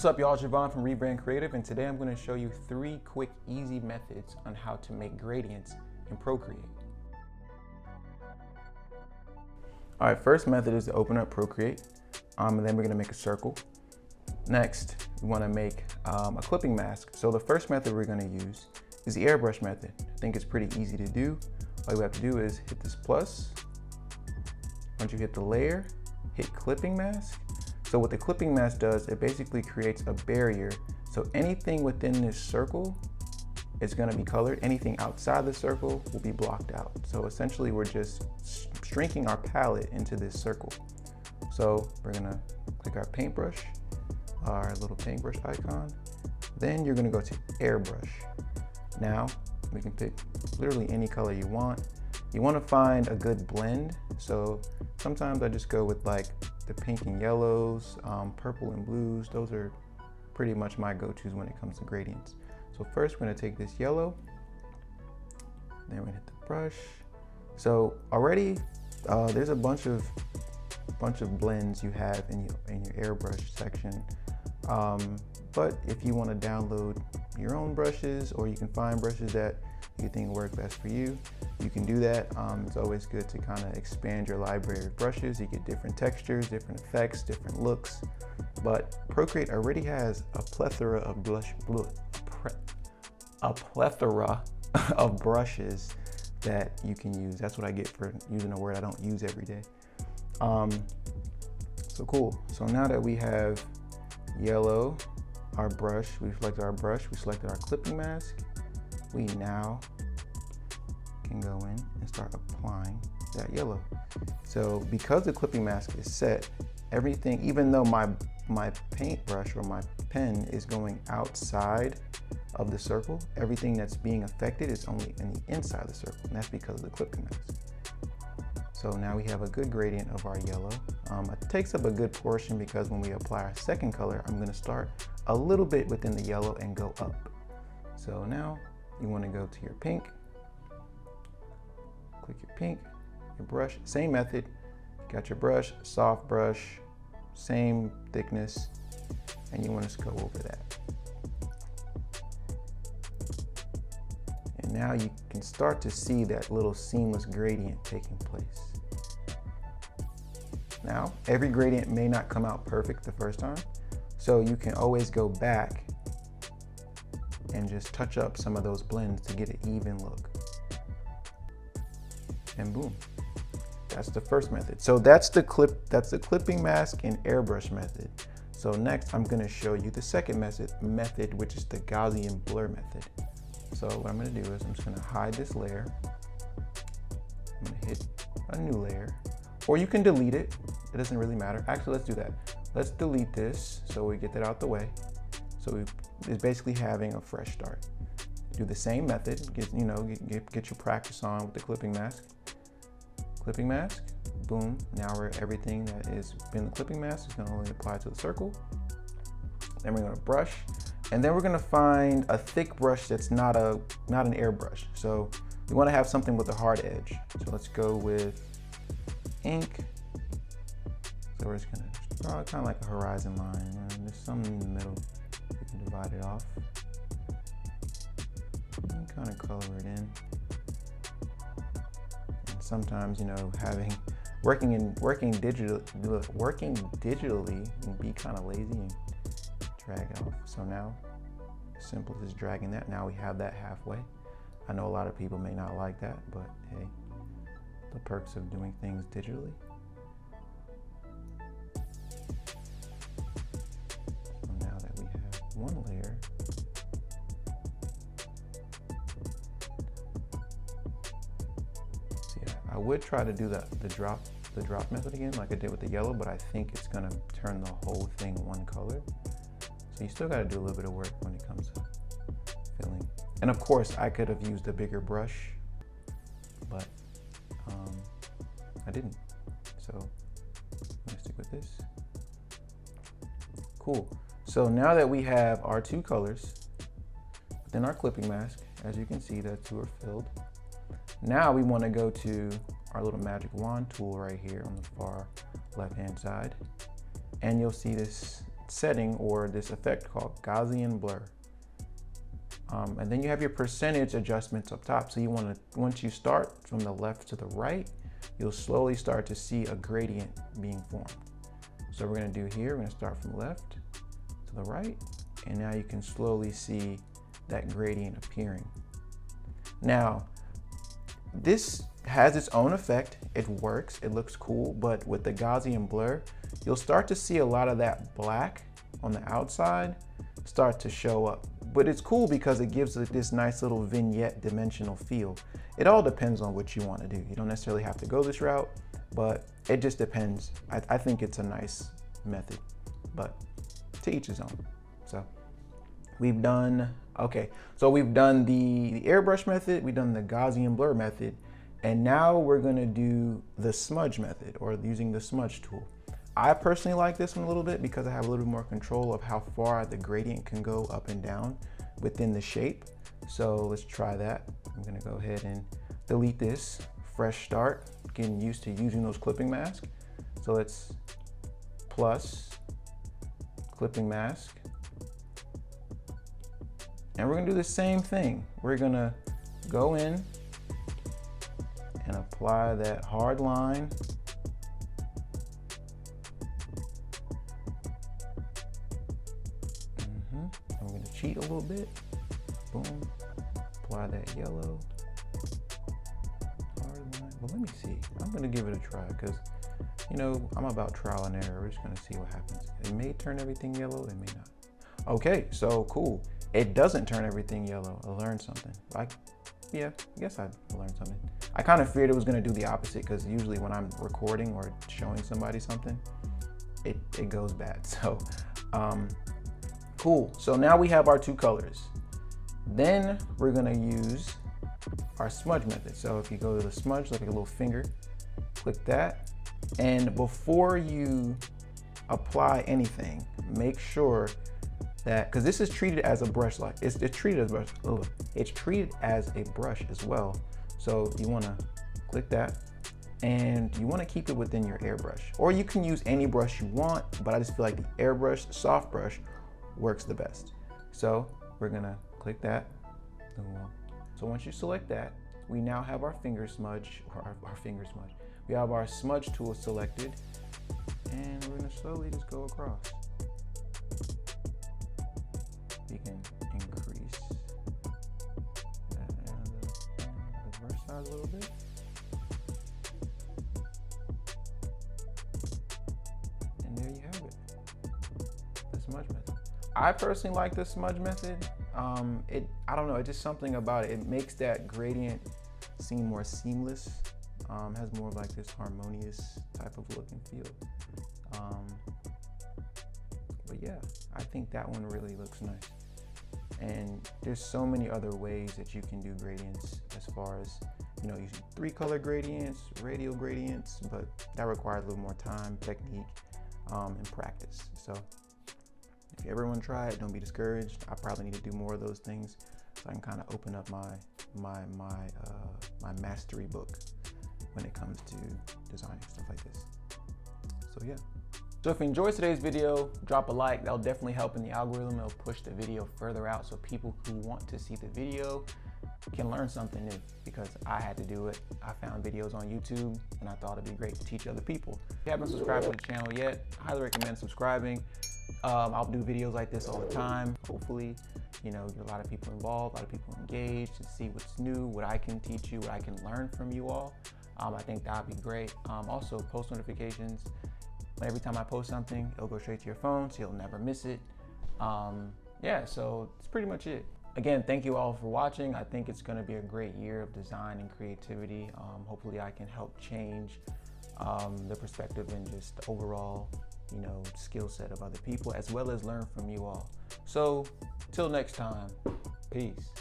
What's up, y'all? Javon from Rebrand Creative, and today I'm going to show you 3 quick, easy methods on how to make gradients in Procreate. All right, first method is to open up Procreate, and then we're going to make a circle. Next, we want to make a clipping mask. So the first method we're going to use is the Airbrush method. I think it's pretty easy to do. All you have to do is hit this plus. Once you hit the layer, hit clipping mask. So what the clipping mask does, it basically creates a barrier. So anything within this circle is going to be colored. Anything outside the circle will be blocked out. So essentially we're just shrinking our palette into this circle. So we're going to click our paintbrush, our little paintbrush icon. Then you're going to go to Airbrush. Now we can pick literally any color you want. You want to find a good blend. So sometimes I just go with like the pink and yellows, purple and blues. Those are pretty much my go-tos when it comes to gradients. So first we're going to take this yellow, then we're going to hit the brush. So already there's a bunch of blends you have in your airbrush section. But if you want to download your own brushes, or you can find brushes that you think work best for you, you can do that. It's always good to kind of expand your library of brushes. You get different textures, different effects, different looks. But Procreate already has a plethora of brushes that you can use. That's what I get for using a word I don't use every day. So cool. So now that we have yellow, our brush, we selected our brush, we selected our clipping mask, we now can go in and start applying that yellow. So because the clipping mask is set, everything, even though my paintbrush or my pen is going outside of the circle, everything that's being affected is only in the inside of the circle, and that's because of the clipping mask. So now we have a good gradient of our yellow. It takes up a good portion because when we apply our second color, I'm gonna start a little bit within the yellow and go up. So now you wanna go to your pink, click your pink, your brush, same method. You got your brush, soft brush, same thickness, and you wanna just go over that. And now you can start to see that little seamless gradient taking place. Now, every gradient may not come out perfect the first time, so you can always go back and just touch up some of those blends to get an even look. And boom, that's the first method. So that's the clipping mask and airbrush method. So next, I'm gonna show you the second method, which is the Gaussian Blur Method. So what I'm gonna do is I'm just gonna hide this layer. I'm gonna hit a new layer, or you can delete it. It doesn't really matter. Actually, let's do that. Let's delete this so we get that out the way. So it's basically having a fresh start. Do the same method, get your practice on with the clipping mask. Clipping mask, boom. Now everything that is in the clipping mask is gonna only apply to the circle. Then we're gonna brush, and then we're gonna find a thick brush that's not an airbrush. So we wanna have something with a hard edge. So let's go with ink. So we're just gonna draw kind of like a horizon line. There's something in the middle. You can divide it off. And kind of color it in. And sometimes, working digitally can be kind of lazy and drag it off. So now, simple as dragging that. Now we have that halfway. I know a lot of people may not like that, but hey, the perks of doing things digitally. So now that we have one layer, so yeah, I would try to do the drop method again, like I did with the yellow, but I think it's gonna turn the whole thing one color. So you still got to do a little bit of work when it comes to filling. And of course, I could have used a bigger brush, but I didn't. So I'm gonna stick with this. Cool. So now that we have our 2 colors within our clipping mask, as you can see, the 2 are filled. Now we want to go to our little magic wand tool right here on the far left-hand side, and you'll see this setting or this effect called Gaussian Blur. And then you have your percentage adjustments up top. So you want to, once you start from the left to the right, you'll slowly start to see a gradient being formed. So we're going to do here, we're going to start from left to the right, and now you can slowly see that gradient appearing. Now, this has its own effect. It works, it looks cool, but with the Gaussian blur, you'll start to see a lot of that black on the outside start to show up. But it's cool because it gives it this nice little vignette dimensional feel. It all depends on what you want to do. You don't necessarily have to go this route, but it just depends. I think it's a nice method, but to each his own. So we've done, okay, so we've done the airbrush method, we've done the Gaussian blur method, and now we're gonna do the smudge method, or using the smudge tool. I personally like this one a little bit because I have a little bit more control of how far the gradient can go up and down within the shape. So let's try that. I'm gonna go ahead and delete this, fresh start, getting used to using those clipping masks. So let's plus clipping mask. And we're gonna do the same thing. We're gonna go in and apply that hard line. I'm gonna cheat a little bit. Boom, apply that yellow. Hard line, well, let me see. I'm gonna give it a try because, you know, I'm about trial and error. We're just gonna see what happens. It may turn everything yellow, it may not. Okay, so cool. It doesn't turn everything yellow. I learned something. Yeah, I guess I learned something. I kind of feared it was gonna do the opposite because usually when I'm recording or showing somebody something, it goes bad. So, cool. So now we have our two colors. Then we're gonna use our smudge method. So if you go to the smudge, look at a little finger, click that. And before you apply anything, make sure that, because this is treated as a brush, like it's treated as a brush. Oh, it's treated as a brush as well. So you want to click that, and you want to keep it within your airbrush, or you can use any brush you want. But I just feel like the airbrush soft brush works the best. So we're gonna click that. So once you select that, we now have our finger smudge, or our finger smudge. We have our smudge tool selected, and we're gonna slowly just go across. You can increase the brush size a little bit. And there you have it, the smudge method. I personally like the smudge method. I don't know, it's just something about it. It makes that gradient seem more seamless. Has more of like this harmonious type of look and feel. But yeah, I think that one really looks nice. And there's so many other ways that you can do gradients, as far as, you know, using 3-color gradients, radial gradients, but that requires a little more time, technique, and practice. So if you ever want to try it, don't be discouraged. I probably need to do more of those things so I can kind of open up my mastery book when it comes to designing stuff like this. So yeah. So if you enjoyed today's video, drop a like. That'll definitely help in the algorithm. It'll push the video further out so people who want to see the video can learn something new, because I had to do it. I found videos on YouTube and I thought it'd be great to teach other people. If you haven't subscribed to the channel yet, I highly recommend subscribing. I'll do videos like this all the time. Hopefully, you know, get a lot of people involved, a lot of people engaged, and see what's new, what I can teach you, what I can learn from you all. I think that'd be great. Also, post notifications. Every time I post something, it'll go straight to your phone, so you'll never miss it. Yeah, so that's pretty much it. Again, thank you all for watching. I think it's gonna be a great year of design and creativity. Hopefully I can help change the perspective and just the overall, you know, skill set of other people, as well as learn from you all. So till next time, peace.